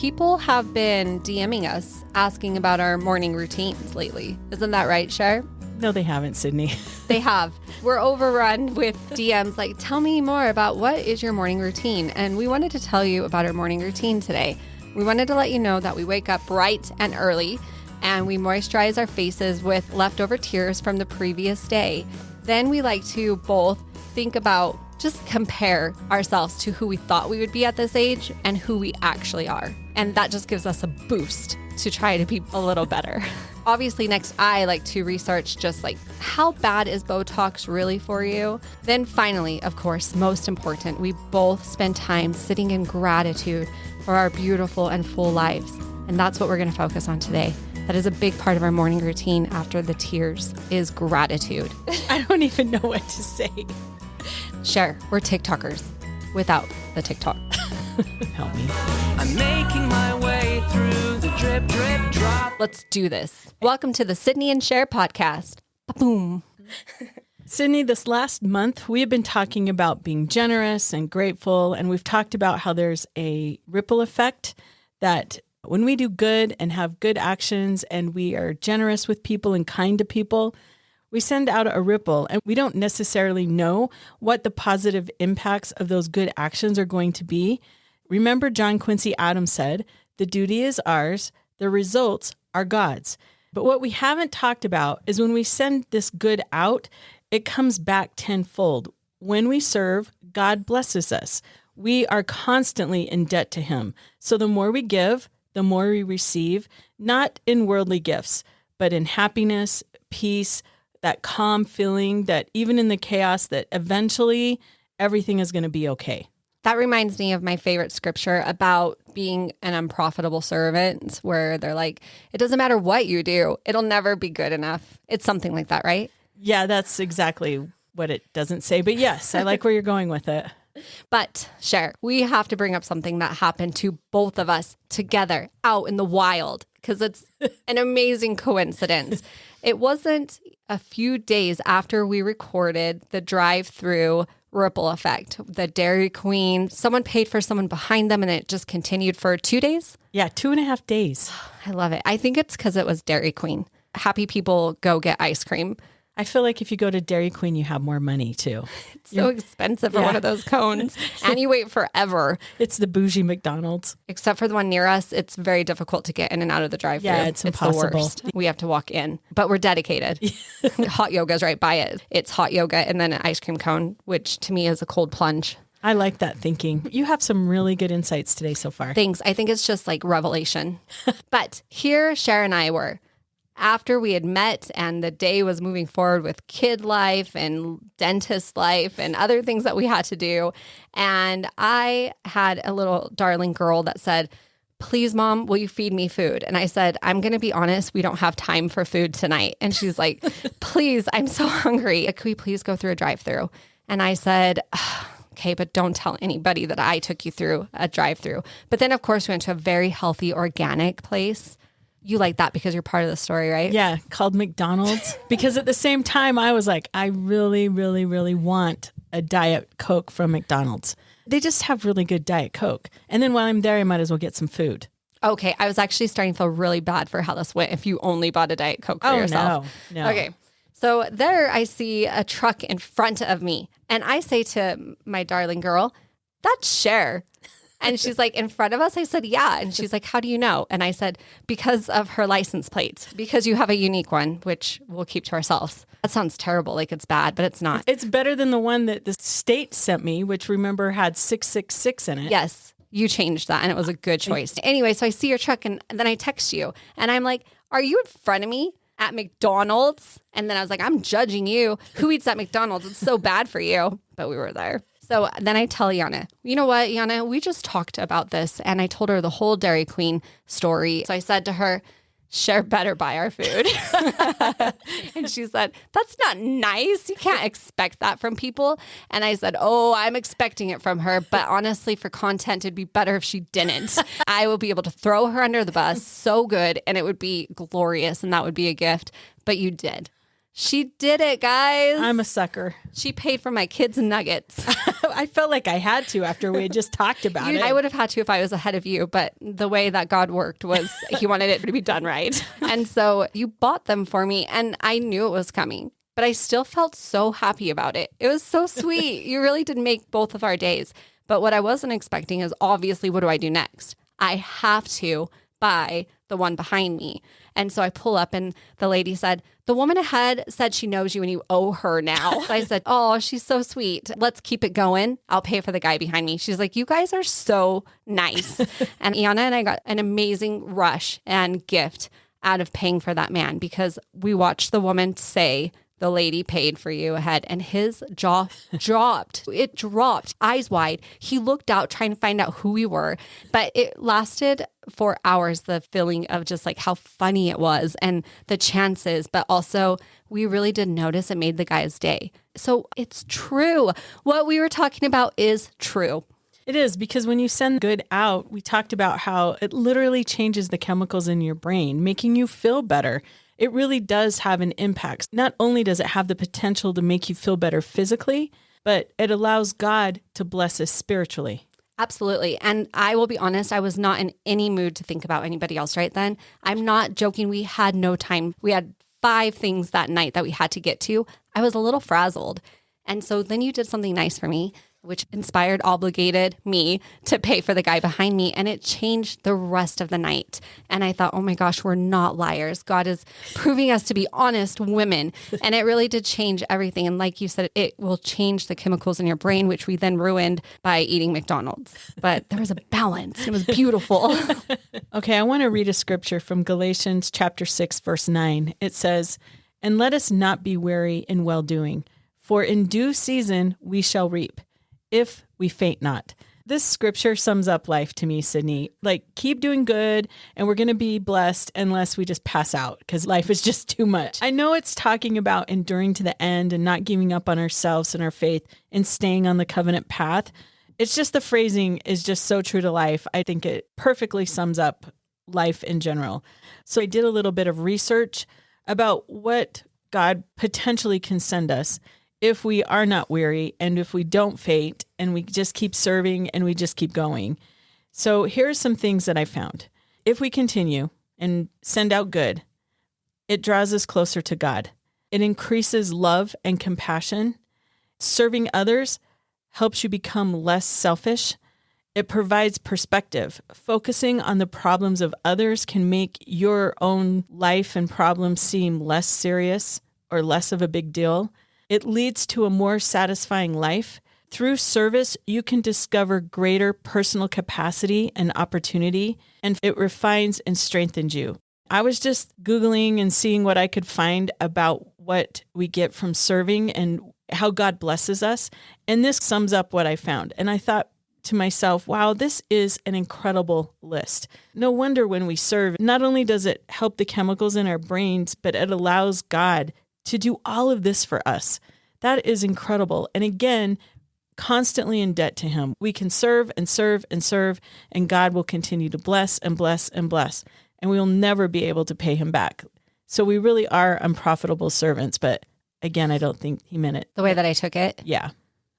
people have been DMing us asking about our morning routines lately. Isn't that right, Sher? No, they haven't, Cydni. They have. We're overrun with DMs like, tell me more about what is your morning routine? And we wanted to tell you about our morning routine today. We wanted to let you know that we wake up bright and early and we moisturize our faces with leftover tears from the previous day. Then we like to both think about, just compare ourselves to who we thought we would be at this age and who we actually are. And that just gives us a boost to try to be a little better. Obviously, next, I like to research just like how bad is Botox really for you? Then finally, of course, most important, we both spend time sitting in gratitude for our beautiful and full lives. And that's what we're going to focus on today. That is a big part of our morning routine after the tears is gratitude. I don't even know what to say. Sure, we're TikTokers without the TikTok. Help me. I'm making my way through the drip, drip, drop. Let's do this. Welcome to the Cydni and Sher podcast. Boom. Cydni, this last month, we have been talking about being generous and grateful, and we've talked about how there's a ripple effect that when we do good and have good actions and we are generous with people and kind to people, we send out a ripple, and we don't necessarily know what the positive impacts of those good actions are going to be. Remember, John Quincy Adams said, "The duty is ours, the results are God's." But what we haven't talked about is when we send this good out, it comes back tenfold. When we serve, God blesses us. We are constantly in debt to Him. So the more we give, the more we receive, not in worldly gifts, but in happiness, peace, that calm feeling that even in the chaos, that eventually everything is going to be okay. That reminds me of my favorite scripture about being an unprofitable servant, where they're like, it doesn't matter what you do, it'll never be good enough. It's something like that, right? Yeah, that's exactly what it doesn't say. But yes, I like where you're going with it. But Sher, we have to bring up something that happened to both of us together out in the wild, because it's an amazing coincidence. It wasn't a few days after we recorded the drive-through ripple effect, the Dairy Queen, someone paid for someone behind them and it just continued for 2 days. Yeah, 2.5 days. I love it. I think it's because it was Dairy Queen. Happy people go get ice cream. I feel like if you go to Dairy Queen, you have more money too. It's so expensive for one of those cones. And you wait forever. It's the bougie McDonald's. Except for the one near us, it's very difficult to get in and out of the drive-thru. Yeah, it's impossible. The worst. We have to walk in, but we're dedicated. Hot yoga's right by it. It's hot yoga and then an ice cream cone, which to me is a cold plunge. I like that thinking. You have some really good insights today so far. Thanks. I think it's just like revelation. But here, Sher and I were. After we had met and the day was moving forward with kid life and dentist life and other things that we had to do. And I had a little darling girl that said, "Please, Mom, will you feed me food?" And I said, "I'm going to be honest, we don't have time for food tonight." And she's like, "Please, I'm so hungry. Could we please go through a drive-thru?" And I said, "Okay, but don't tell anybody that I took you through a drive-thru." But then, of course, we went to a very healthy, organic place. You like that because you're part of the story, right? Yeah, called McDonald's. Because at the same time, I was like, I really, really, really want a Diet Coke from McDonald's. They just have really good Diet Coke. And then while I'm there, I might as well get some food. Okay, I was actually starting to feel really bad for how this went if you only bought a Diet Coke for yourself. No. Okay, so there I see a truck in front of me. And I say to my darling girl, "That's Sher." And she's like, "In front of us?" I said, "Yeah." And she's like, "How do you know?" And I said, "Because of her license plate, because you have a unique one, which we'll keep to ourselves." That sounds terrible, like it's bad, but it's not. It's better than the one that the state sent me, which remember had 666 in it. Yes, you changed that and it was a good choice. Anyway, so I see your truck and then I text you and I'm like, "Are you in front of me at McDonald's?" And then I was like, "I'm judging you. Who eats at McDonald's? It's so bad for you." But we were there. So then I tell Yana, "You know what, Yana, we just talked about this." And I told her the whole Dairy Queen story. So I said to her, "Sher better buy our food." And she said, "That's not nice. You can't expect that from people." And I said, "Oh, I'm expecting it from her. But honestly, for content, it'd be better if she didn't. I will be able to throw her under the bus so good and it would be glorious and that would be a gift. But you did." She did it, guys. I'm a sucker. She paid for my kids' nuggets. I felt like I had to after we had just talked about it. I would have had to if I was ahead of you, but the way that God worked was he wanted it to be done right. And so you bought them for me, and I knew it was coming, but I still felt so happy about it. It was so sweet. You really did make both of our days. But what I wasn't expecting is obviously, what do I do next? I have to buy the one behind me. And so I pull up and the lady said, the woman ahead said she knows you and you owe her now. So I said, oh, she's so sweet. Let's keep it going. I'll pay for the guy behind me. She's like, you guys are so nice. And Iana and I got an amazing rush and gift out of paying for that man because we watched the woman say, the lady paid for you ahead, and his jaw dropped. It dropped, eyes wide. He looked out trying to find out who we were, but it lasted for hours, the feeling of just like how funny it was and the chances, but also we really did notice it made the guy's day. So it's true. What we were talking about is true. It is, because when you send good out, we talked about how it literally changes the chemicals in your brain, making you feel better. It really does have an impact. Not only does it have the potential to make you feel better physically, but it allows God to bless us spiritually. Absolutely. And I will be honest, I was not in any mood to think about anybody else right then. I'm not joking. We had no time. We had 5 things that night that we had to get to. I was a little frazzled. And so then you did something nice for me, which obligated me to pay for the guy behind me. And it changed the rest of the night. And I thought, oh my gosh, we're not liars. God is proving us to be honest women. And it really did change everything. And like you said, it will change the chemicals in your brain, which we then ruined by eating McDonald's. But there was a balance. It was beautiful. Okay, I want to read a scripture from Galatians chapter 6, verse 9. It says, and let us not be weary in well-doing, for in due season we shall reap, if we faint not. This scripture sums up life to me, Cydni. Like, keep doing good and we're going to be blessed unless we just pass out because life is just too much. I know it's talking about enduring to the end and not giving up on ourselves and our faith and staying on the covenant path. It's just the phrasing is just so true to life. I think it perfectly sums up life in general. So I did a little bit of research about what God potentially can send us if we are not weary and if we don't faint and we just keep serving and we just keep going. So here's some things that I found. If we continue and send out good, it draws us closer to God. It increases love and compassion. Serving others helps you become less selfish. It provides perspective. Focusing on the problems of others can make your own life and problems seem less serious or less of a big deal. It leads to a more satisfying life. Through service, you can discover greater personal capacity and opportunity, and it refines and strengthens you. I was just Googling and seeing what I could find about what we get from serving and how God blesses us, and this sums up what I found. And I thought to myself, wow, this is an incredible list. No wonder when we serve, not only does it help the chemicals in our brains, but it allows God to do all of this for us. That is incredible. And again, constantly in debt to him. We can serve and serve and serve, and God will continue to bless and bless and bless, and we will never be able to pay him back. So we really are unprofitable servants. But again, I don't think he meant it The way that I took it? Yeah.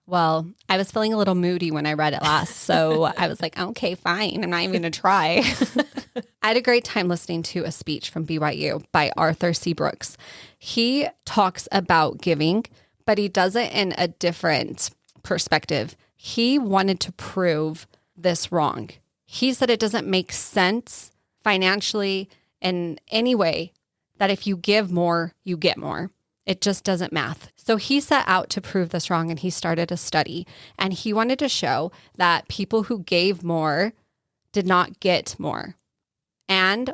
Well, I was feeling a little moody when I read it last, so I was like, okay, fine. I'm not even going to try. I had a great time listening to a speech from BYU by Arthur C. Brooks. He talks about giving, but he does it in a different perspective. He wanted to prove this wrong. He said it doesn't make sense financially in any way that if you give more, you get more. It just doesn't math. So he set out to prove this wrong, and he started a study, and he wanted to show that people who gave more did not get more.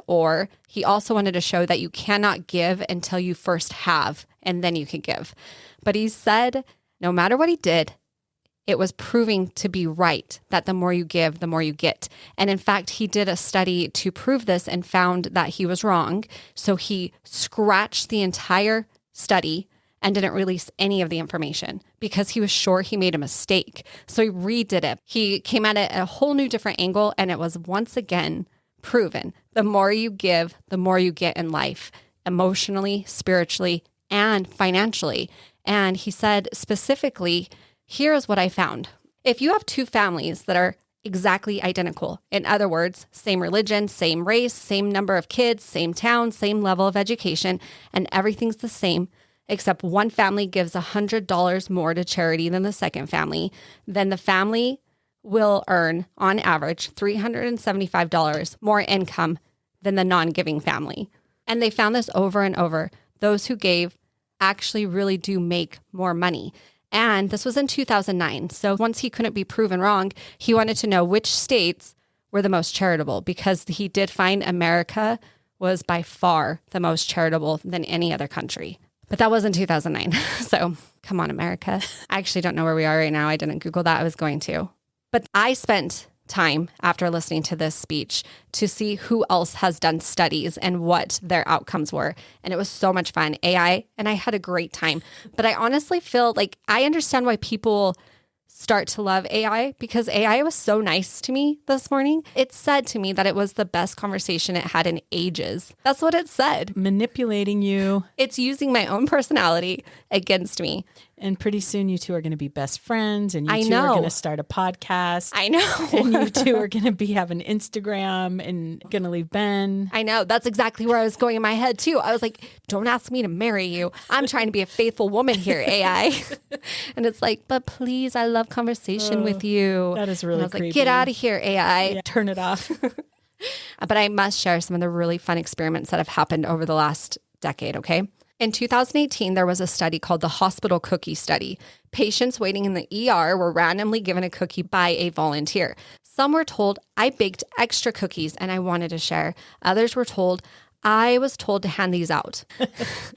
Or he also wanted to show that you cannot give until you first have, and then you can give. But he said, no matter what he did, it was proving to be right, that the more you give, the more you get. And in fact, he did a study to prove this and found that he was wrong. So he scratched the entire study and didn't release any of the information because he was sure he made a mistake. So he redid it. He came at it at a whole new different angle, and it was once again proven. The more you give, the more you get in life, emotionally, spiritually, and financially. And he said specifically, here is what I found. If you have two families that are exactly identical, in other words, same religion, same race, same number of kids, same town, same level of education, and everything's the same, except one family gives $100 more to charity than the second family, then the family will earn, on average, $375 more income than the non-giving family. And they found this over and over. Those who gave actually really do make more money. And this was in 2009. So once he couldn't be proven wrong, he wanted to know which states were the most charitable, because he did find America was by far the most charitable than any other country. But that was in 2009. So come on, America. I actually don't know where we are right now. I didn't Google that. I was going to. But I spent time after listening to this speech to see who else has done studies and what their outcomes were. And it was so much fun. AI, and I had a great time. But I honestly feel like I understand why people start to love AI, because AI was so nice to me this morning. It said to me that it was the best conversation it had in ages. That's what it said. Manipulating you. It's using my own personality against me. And pretty soon you two are going to be best friends, and you I two know. are going to start a podcast. I know. And you two are going to be having Instagram and going to leave Ben. I know. That's exactly where I was going in my head too. I was like, don't ask me to marry you. I'm trying to be a faithful woman here, AI. And it's like, but please, I love conversation with you. That is And really I was creepy. like, get out of here, AI. Yeah, turn it off. But I must share some of the really fun experiments that have happened over the last decade, okay? In 2018, there was a study called the Hospital Cookie Study. Patients waiting in the ER were randomly given a cookie by a volunteer. Some were told, I baked extra cookies and I wanted to share. Others were told, I was told to hand these out.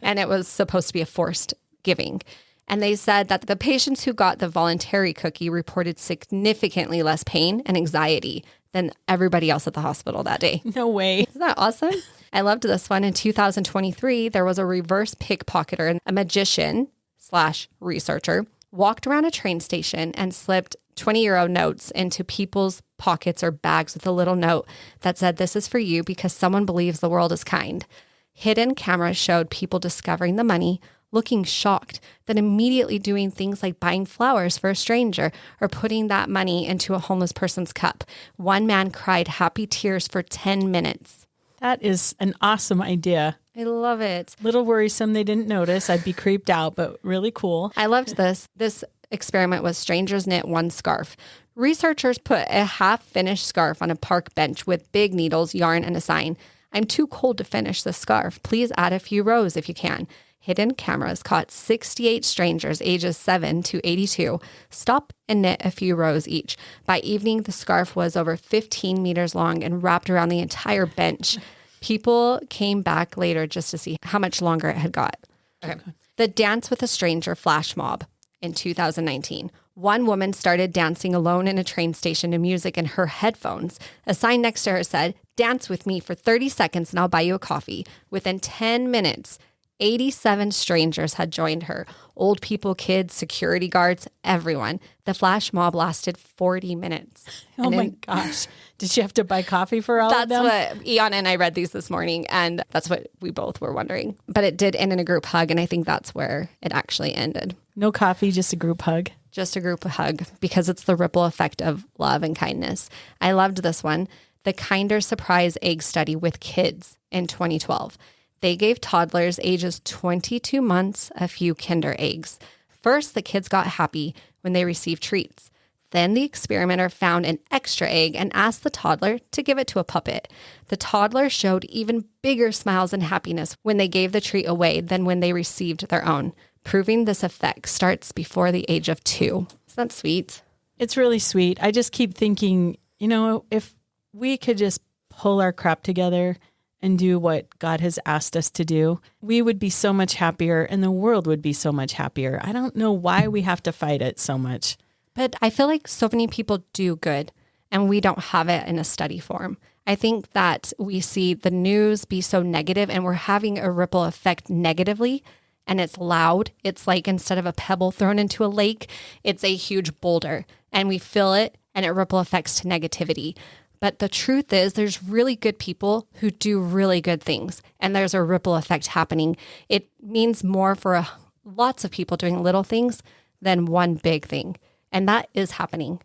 And it was supposed to be a forced giving. And they said that the patients who got the voluntary cookie reported significantly less pain and anxiety than everybody else at the hospital that day. No way. Isn't that awesome? I loved this one. In 2023, there was a reverse pickpocketer, and a magician / researcher walked around a train station and slipped 20-euro notes into people's pockets or bags with a little note that said, this is for you because someone believes the world is kind. Hidden cameras showed people discovering the money, looking shocked, then immediately doing things like buying flowers for a stranger or putting that money into a homeless person's cup. One man cried happy tears for 10 minutes. That is an awesome idea. I love it. Little worrisome they didn't notice. I'd be creeped out, but really cool. I loved this. This experiment was strangers knit one scarf. Researchers put a half-finished scarf on a park bench with big needles, yarn, and a sign. I'm too cold to finish this scarf. Please add a few rows if you can. Hidden cameras caught 68 strangers ages 7 to 82 stop and knit a few rows each. By evening, the scarf was over 15 meters long and wrapped around the entire bench. People came back later just to see how much longer it had got. Okay. The Dance with a Stranger flash mob in 2019. One woman started dancing alone in a train station to music in her headphones. A sign next to her said, dance with me for 30 seconds and I'll buy you a coffee. Within 10 minutes, 87 strangers had joined her. Old people, kids, security guards, everyone. The flash mob lasted 40 minutes. Oh my gosh. Did she have to buy coffee for all of That's them? what Ian and I read these this morning, and that's what we both were wondering. But it did end in a group hug, and I think that's where it actually ended. No coffee, just a group hug. Just a group hug, because it's the ripple effect of love and kindness. I loved this one. The Kinder Surprise Egg Study with kids in 2012. They gave toddlers ages 22 months a few Kinder eggs. First, the kids got happy when they received treats. Then the experimenter found an extra egg and asked the toddler to give it to a puppet. The toddler showed even bigger smiles and happiness when they gave the treat away than when they received their own, proving this effect starts before the age of 2. Isn't that sweet? It's really sweet. I just keep thinking, if we could just pull our crap together and do what God has asked us to do, we would be so much happier and the world would be so much happier. I don't know why we have to fight it so much. But I feel like so many people do good and we don't have it in a study form. I think that we see the news be so negative and we're having a ripple effect negatively, and it's loud. It's like instead of a pebble thrown into a lake, it's a huge boulder and we feel it and it ripple effects to negativity. But the truth is there's really good people who do really good things, and there's a ripple effect happening. It means more for lots of people doing little things than one big thing. And that is happening.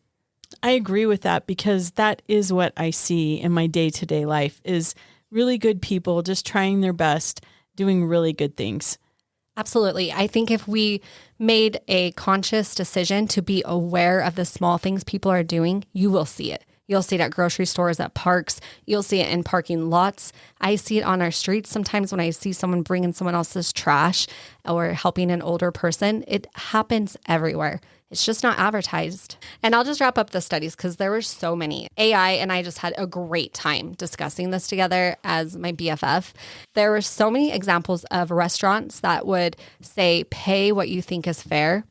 I agree with that because that is what I see in my day-to-day life is really good people just trying their best, doing really good things. Absolutely. I think if we made a conscious decision to be aware of the small things people are doing, you will see it. You'll see it at grocery stores, at parks. You'll see it in parking lots. I see it on our streets. Sometimes when I see someone bringing someone else's trash or helping an older person, it happens everywhere. It's just not advertised. And I'll just wrap up the studies because there were so many. AI and I just had a great time discussing this together as my BFF. There were so many examples of restaurants that would say, pay what you think is fair.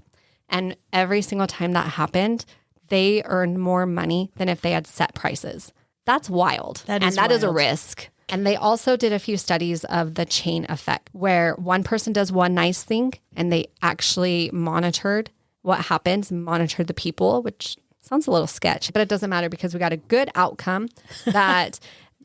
And every single time that happened, they earned more money than if they had set prices. That's wild. That is a risk. And they also did a few studies of the chain effect where one person does one nice thing and they actually monitored what happens, monitored the people, which sounds a little sketch, but it doesn't matter because we got a good outcome that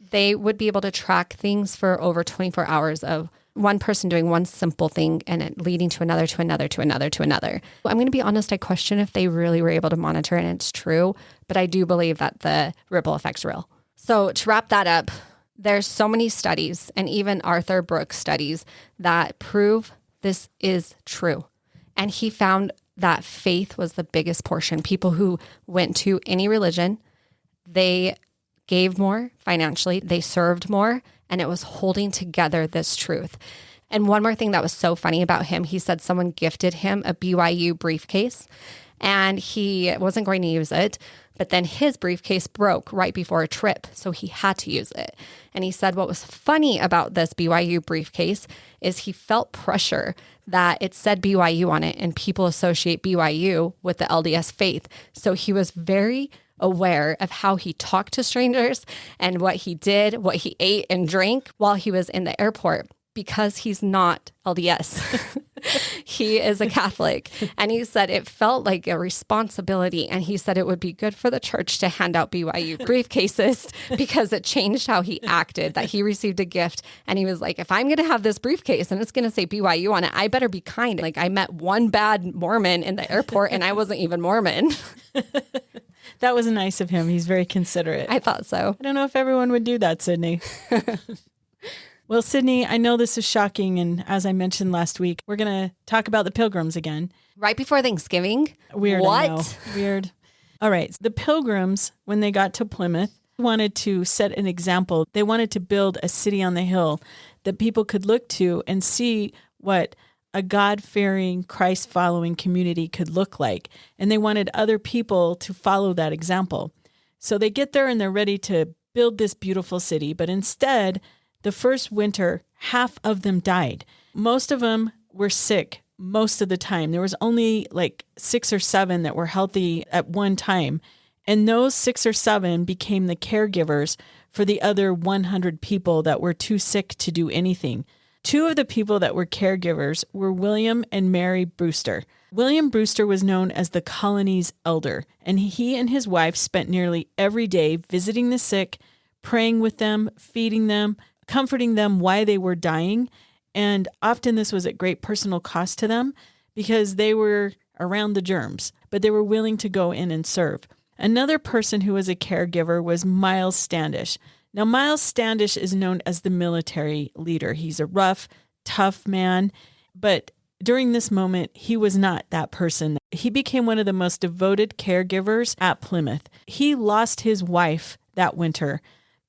they would be able to track things for over 24 hours of one person doing one simple thing and it leading to another, to another, to another, to another. I'm going to be honest, I question if they really were able to monitor and it's true, but I do believe that the ripple effect's real. So to wrap that up, there's so many studies and even Arthur Brooks studies that prove this is true. And he found that faith was the biggest portion. People who went to any religion, they gave more financially, they served more, and it was holding together this truth. And one more thing that was so funny about him, he said someone gifted him a BYU briefcase and he wasn't going to use it, but then his briefcase broke right before a trip, so he had to use it. And he said what was funny about this BYU briefcase is he felt pressure that it said BYU on it and people associate BYU with the LDS faith. So he was very aware of how he talked to strangers and what he did, what he ate and drank while he was in the airport because he's not LDS. He is a Catholic. And he said it felt like a responsibility. And he said it would be good for the church to hand out BYU briefcases because it changed how he acted, that he received a gift. And he was like, if I'm going to have this briefcase and it's going to say BYU on it, I better be kind. Like I met one bad Mormon in the airport and I wasn't even Mormon. That was nice of him. He's very considerate. I thought so. I don't know if everyone would do that, Cydni. Well, Cydni, I know this is shocking. And as I mentioned last week, we're going to talk about the pilgrims again. Right before Thanksgiving? Weird. What? I know. Weird. All right. The pilgrims, when they got to Plymouth, wanted to set an example. They wanted to build a city on the hill that people could look to and see what a God-fearing, Christ-following community could look like. And they wanted other people to follow that example. So they get there and they're ready to build this beautiful city. But instead, the first winter, half of them died. Most of them were sick most of the time. There was only like 6 or 7 that were healthy at one time. And those 6 or 7 became the caregivers for the other 100 people that were too sick to do anything. 2 of the people that were caregivers were William and Mary Brewster. William Brewster was known as the colony's elder, and he and his wife spent nearly every day visiting the sick, praying with them, feeding them, comforting them while they were dying. And often this was at great personal cost to them because they were around the germs, but they were willing to go in and serve. Another person who was a caregiver was Miles Standish. Now, Miles Standish is known as the military leader. He's a rough, tough man, but during this moment, he was not that person. He became one of the most devoted caregivers at Plymouth. He lost his wife that winter,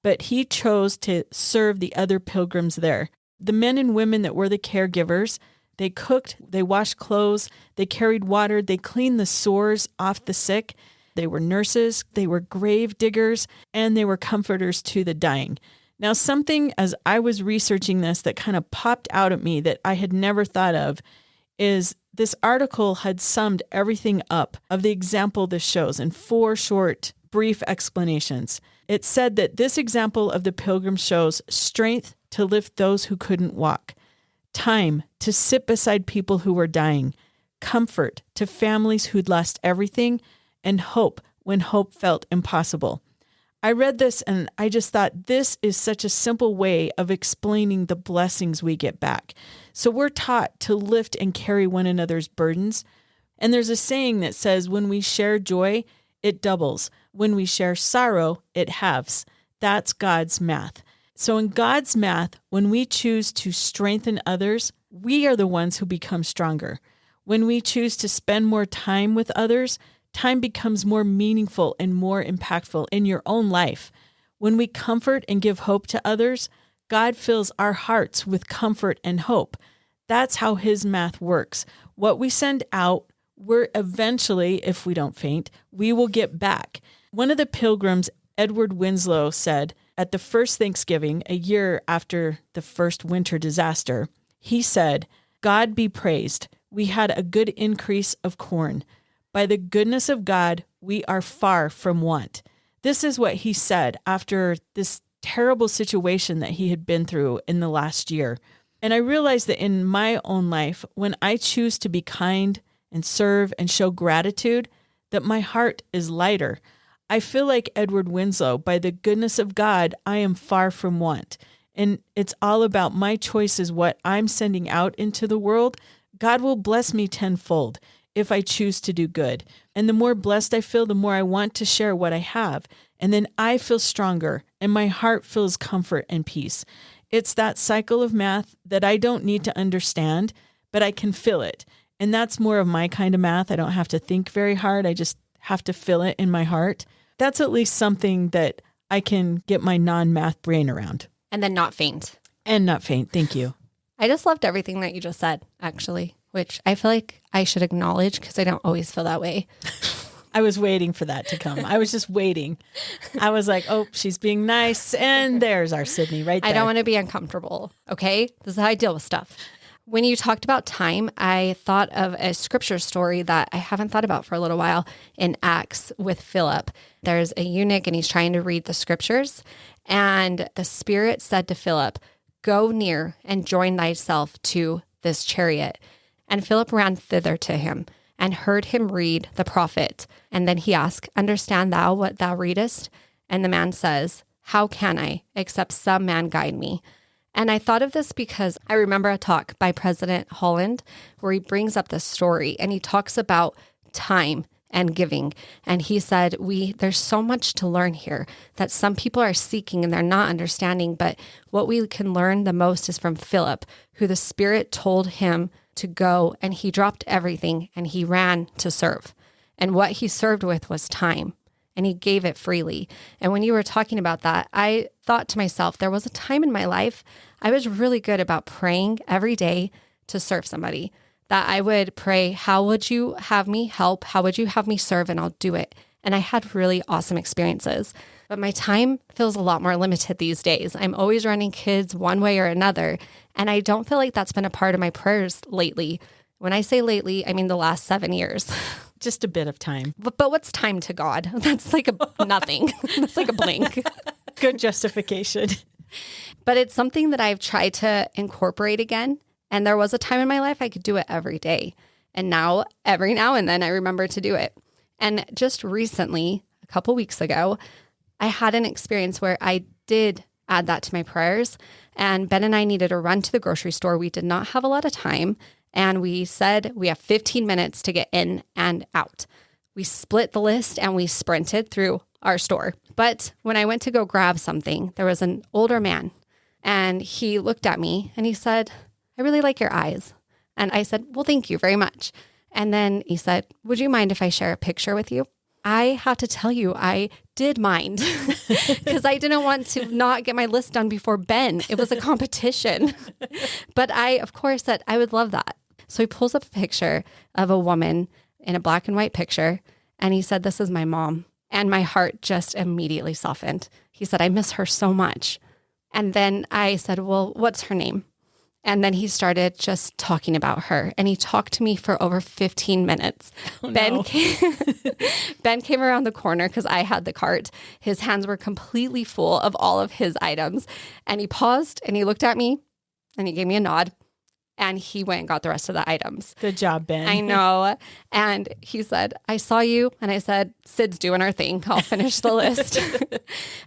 but he chose to serve the other pilgrims there. The men and women that were the caregivers, they cooked, they washed clothes, they carried water, they cleaned the sores off the sick. They were nurses, they were grave diggers, and they were comforters to the dying. Now, something as I was researching this that kind of popped out at me that I had never thought of is this article had summed everything up of the example this shows in 4 short, brief explanations. It said that this example of the pilgrim shows strength to lift those who couldn't walk, time to sit beside people who were dying, comfort to families who'd lost everything, and hope when hope felt impossible. I read this and I just thought this is such a simple way of explaining the blessings we get back. So we're taught to lift and carry one another's burdens. And there's a saying that says, when we share joy, it doubles. When we share sorrow, it halves. That's God's math. So in God's math, when we choose to strengthen others, we are the ones who become stronger. When we choose to spend more time with others, time becomes more meaningful and more impactful in your own life. When we comfort and give hope to others, God fills our hearts with comfort and hope. That's how his math works. What we send out, we're eventually, if we don't faint, we will get back. One of the pilgrims, Edward Winslow, said at the first Thanksgiving, a year after the first winter disaster, he said, "God be praised. We had a good increase of corn. By the goodness of God, we are far from want." This is what he said after this terrible situation that he had been through in the last year. And I realized that in my own life, when I choose to be kind and serve and show gratitude, that my heart is lighter. I feel like Edward Winslow, by the goodness of God, I am far from want. And it's all about my choices, what I'm sending out into the world. God will bless me tenfold if I choose to do good. And the more blessed I feel, the more I want to share what I have. And then I feel stronger and my heart feels comfort and peace. It's that cycle of math that I don't need to understand, but I can feel it. And that's more of my kind of math. I don't have to think very hard. I just have to feel it in my heart. That's at least something that I can get my non-math brain around. And then not faint. And not faint. Thank you. I just loved everything that you just said, actually, which I feel like I should acknowledge because I don't always feel that way. I was waiting for that to come. I was just waiting. I was like, oh, she's being nice. And there's our Cydni right there. I don't want to be uncomfortable. Okay. This is how I deal with stuff. When you talked about time, I thought of a scripture story that I haven't thought about for a little while in Acts with Philip. There's a eunuch and he's trying to read the scriptures. And the Spirit said to Philip, "Go near and join thyself to this chariot." And Philip ran thither to him and heard him read the prophet. And then he asked, "Understand thou what thou readest?" And the man says, "How can I, except some man guide me?" And I thought of this because I remember a talk by President Holland where he brings up this story and he talks about time and giving. And he said, there's so much to learn here that some people are seeking and they're not understanding. But what we can learn the most is from Philip, who the Spirit told him to go, and he dropped everything and he ran to serve. And what he served with was time, and he gave it freely. And when you were talking about that, I thought to myself, there was a time in my life I was really good about praying every day to serve somebody, that I would pray, how would you have me help? How would you have me serve? And I'll do it. And I had really awesome experiences. But my time feels a lot more limited these days. I'm always running kids one way or another. And I don't feel like that's been a part of my prayers lately. When I say lately, I mean the last 7 years. Just a bit of time. But what's time to God? That's like a nothing. That's like a blink. Good justification. But it's something that I've tried to incorporate again. And there was a time in my life I could do it every day. And now, every now and then, I remember to do it. And just recently, a couple weeks ago, I had an experience where I did add that to my prayers. And Ben and I needed to run to the grocery store. We did not have a lot of time. And we said we have 15 minutes to get in and out. We split the list and we sprinted through our store. But when I went to go grab something, there was an older man. And he looked at me and he said, "I really like your eyes." And I said, "Well, thank you very much." And then he said, "Would you mind if I share a picture with you?" I have to tell you, I did mind because I didn't want to not get my list done before Ben. It was a competition. But I, of course, said I would love that. So he pulls up a picture of a woman in a black and white picture. And he said, "This is my mom." And my heart just immediately softened. He said, "I miss her so much." And then I said, "Well, what's her name?" And then he started just talking about her. And he talked to me for over 15 minutes. Oh, Ben no. Ben came around the corner because I had the cart. His hands were completely full of all of his items. And he paused and he looked at me and he gave me a nod. And he went and got the rest of the items. Good job, Ben. I know. And he said, I saw you. And I said, Sid's doing her thing. I'll finish the list.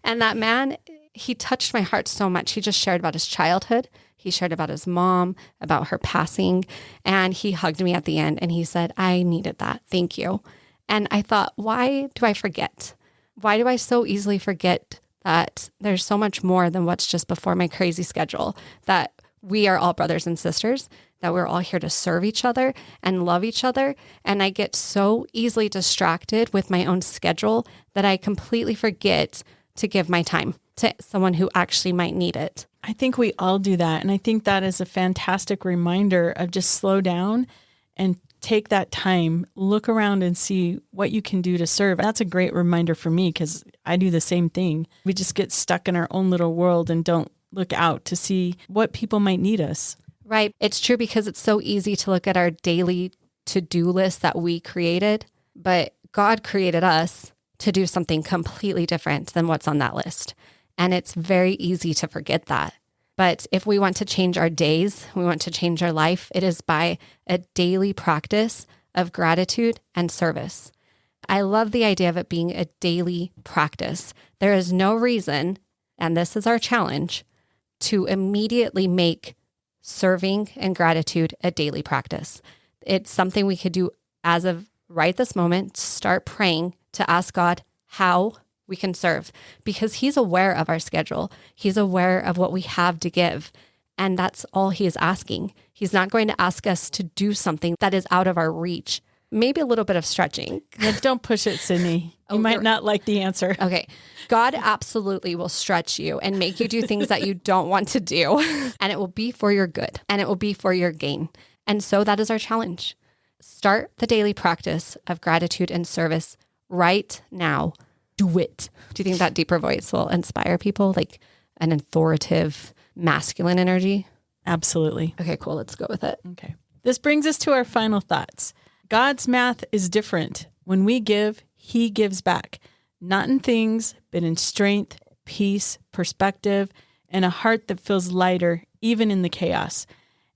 And that man, he touched my heart so much. He just shared about his childhood. He shared about his mom, about her passing. And he hugged me at the end. And he said, I needed that. Thank you. And I thought, why do I forget? Why do I so easily forget that there's so much more than what's just before my crazy schedule, that we are all brothers and sisters, that we're all here to serve each other and love each other. And I get so easily distracted with my own schedule that I completely forget to give my time to someone who actually might need it. I think we all do that. And I think that is a fantastic reminder of just slow down and take that time, look around and see what you can do to serve. That's a great reminder for me because I do the same thing. We just get stuck in our own little world and don't look out to see what people might need us. Right. It's true because it's so easy to look at our daily to-do list that we created, but God created us to do something completely different than what's on that list. And it's very easy to forget that. But if we want to change our days, we want to change our life, it is by a daily practice of gratitude and service. I love the idea of it being a daily practice. There is no reason, and this is our challenge, to immediately make serving and gratitude a daily practice. It's something we could do as of right this moment, start praying to ask God how we can serve, because he's aware of our schedule. He's aware of what we have to give. And that's all he is asking. He's not going to ask us to do something that is out of our reach. Maybe a little bit of stretching. Yeah, don't push it, Cydni. You might not like the answer. Okay. God absolutely will stretch you and make you do things that you don't want to do. And it will be for your good and it will be for your gain. And so that is our challenge. Start the daily practice of gratitude and service right now. Do it. Do you think that deeper voice will inspire people, like an authoritative masculine energy? Absolutely. Okay, cool. Let's go with it. Okay. This brings us to our final thoughts. God's math is different. When we give, he gives back, not in things, but in strength, peace, perspective, and a heart that feels lighter, even in the chaos.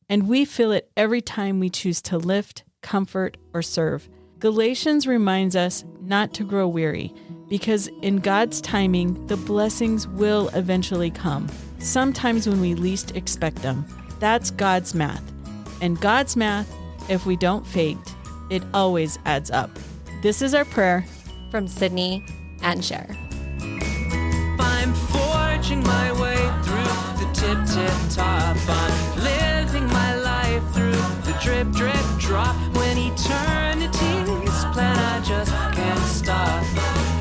And we feel it every time we choose to lift, comfort, or serve. Galatians reminds us not to grow weary, because in God's timing, the blessings will eventually come, sometimes when we least expect them. That's God's math. And God's math, if we don't faint, it always adds up. This is our prayer from Cydni and Sher. I'm forging my way through the tip-tip-top. I'm living my life through the drip, drip, drop. When eternity's plan, I just can't stop.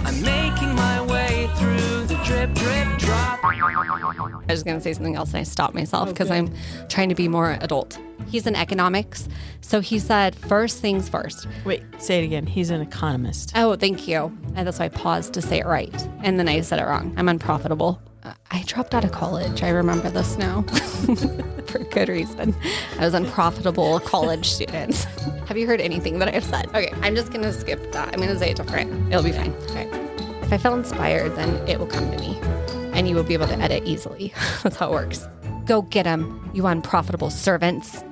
I'm making my way through the drip, drip, drop. I was going to say something else and I stopped myself because I'm trying to be more adult. He's in economics. So he said, first things first. Wait, say it again. He's an economist. Oh, thank you. And that's why I paused to say it right. And then I said it wrong. I'm unprofitable. I dropped out of college. I remember this now for good reason. I was unprofitable college student. Have you heard anything that I've said? Okay, I'm just going to skip that. I'm going to say it different. It'll be fine. Okay. If I feel inspired, then it will come to me and you will be able to edit easily. That's how it works. Go get them, you unprofitable servants.